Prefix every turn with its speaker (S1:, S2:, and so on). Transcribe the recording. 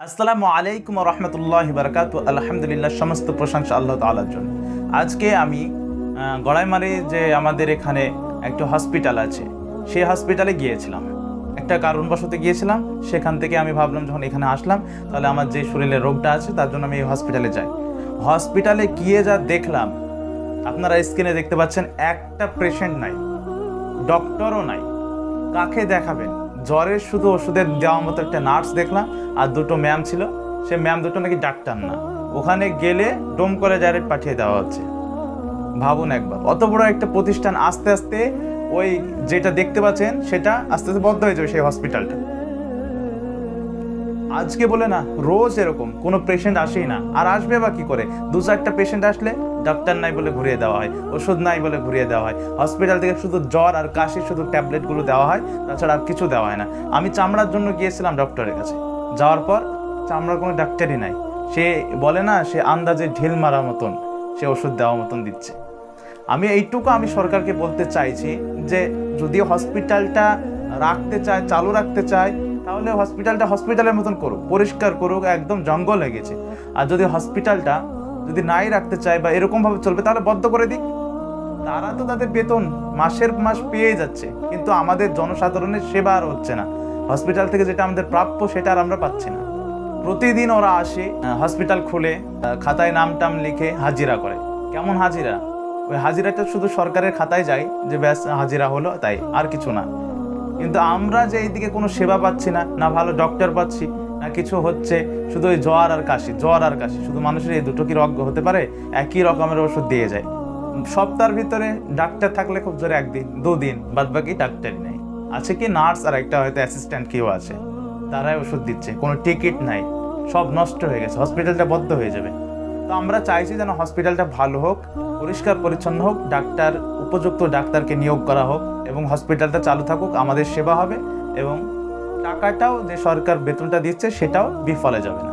S1: আসসালামু আলাইকুম ওয়া রাহমাতুল্লাহি ওয়া বারাকাতুহু। আলহামদুলিল্লাহ, সমস্ত প্রশংসা আল্লাহ তাআলার জন্য। আজকে আমি গড়াইমারি যে আমাদের এখানে একটা হসপিটাল আছে, সেই হসপিটালে গিয়েছিলাম। একটা কারণবশত গিয়েছিলাম, সেখান থেকে আমি ভাবলাম যখন এখানে আসলাম তাহলে আমার যে শরীরের রোগটা আছে তার জন্য আমি এই হসপিটালে যাই। হসপিটালে গিয়ে যা দেখলাম, আপনারা স্ক্রিনে দেখতে পাচ্ছেন, একটা পেশেন্ট নাই, ডক্টরও নাই। কাকে দেখাবেন? জ্বরের শুধু ওষুধের দেওয়ার মতো একটা নার্স দেখলাম, আর দুটো ম্যাম ছিল। সে ম্যাম দুটো নাকি ডাক্তার না। ওখানে গেলে ডোম করে ডাইরেক্ট পাঠিয়ে দেওয়া হচ্ছে। ভাবুন একবার, অত বড় একটা প্রতিষ্ঠান আস্তে আস্তে ওই যেটা দেখতে পাচ্ছেন সেটা আস্তে আস্তে বন্ধ হয়ে যাবে। সেই হসপিটালটা আজকে বলে না, রোজ এরকম কোনো পেশেন্ট আসেই না। আর আসবে বা কি করে? দু চারটা পেশেন্ট আসলে ডাক্তার নাই বলে ঘুরিয়ে দেওয়া হয়, ওষুধ নাই বলে ঘুরিয়ে দেওয়া হয়। হসপিটাল থেকে শুধু জ্বর আর কাশির শুধু ট্যাবলেটগুলো দেওয়া হয়, তাছাড়া আর কিছু দেওয়া হয় না। আমি চামড়ার জন্য গিয়েছিলাম ডক্টরের কাছে, যাওয়ার পর চামড়ার কোনো ডাক্তারই নাই। সে বলে না, সে আন্দাজে ঢিল মারার মতন সে ওষুধ দেওয়ার মতন দিচ্ছে। আমি সরকারকে বলতে চাইছি যে যদি হসপিটালটা রাখতে চায়, চালু রাখতে চায়, তাহলে হসপিটালটা হসপিটালের মতন করুক, পরিষ্কার করুক, একদম জঙ্গল হয়ে গেছে। আর যদি হসপিটালটা যদি নাই রাখতে চায় বা এরকমভাবে চলবে, তাহলে বন্ধ করে দিক। তারা তো তাদের বেতন মাসের মাস পেয়ে যাচ্ছে, কিন্তু আমাদের জনসাধারণের সেবা আর হচ্ছে না। হসপিটাল থেকে যেটা আমাদের প্রাপ্য সেটা আর আমরা পাচ্ছি না। প্রতিদিন ওরা আসে, হসপিটাল খুলে খাতায় নাম টাম লিখে হাজিরা করে। কেমন হাজিরা? ওই হাজিরাটা শুধু সরকারের খাতায় যায় যে ব্যাস হাজিরা হলো, তাই আর কিছু না। কিন্তু আমরা যে এইদিকে কোনো সেবা পাচ্ছি না, না ভালো ডক্টর পাচ্ছি, না কিছু হচ্ছে। শুধু ওই জ্বর আর কাশি, জ্বর আর কাশি। শুধু মানুষের এই দুটো কি রোগ হতে পারে? একই রকমের ওষুধ দিয়ে যায়। সপ্তাহের ভিতরে ডাক্তার থাকলে খুব জোরে একদিন দুদিন, বাদ বাকি ডাক্তারই নেই। আছে কি নার্স আর একটা হয়তো অ্যাসিস্ট্যান্ট কেউ আছে, তারাই ওষুধ দিচ্ছে। কোনো টিকিট নাই, সব নষ্ট হয়ে গেছে। হসপিটালটা বন্ধ হয়ে যাবে। তো আমরা চাইছি যেন হসপিটালটা ভালো হোক, পরিষ্কার পরিচ্ছন্ন হোক, ডাক্তার উপযুক্ত ডাক্তারকে নিয়োগ করা হোক, এবং হসপিটালটা চালু থাকুক। আমাদের সেবা হবে এবং টাকাটাও যে সরকার বেতনটা দিচ্ছে সেটাও বিফলে যাবে না।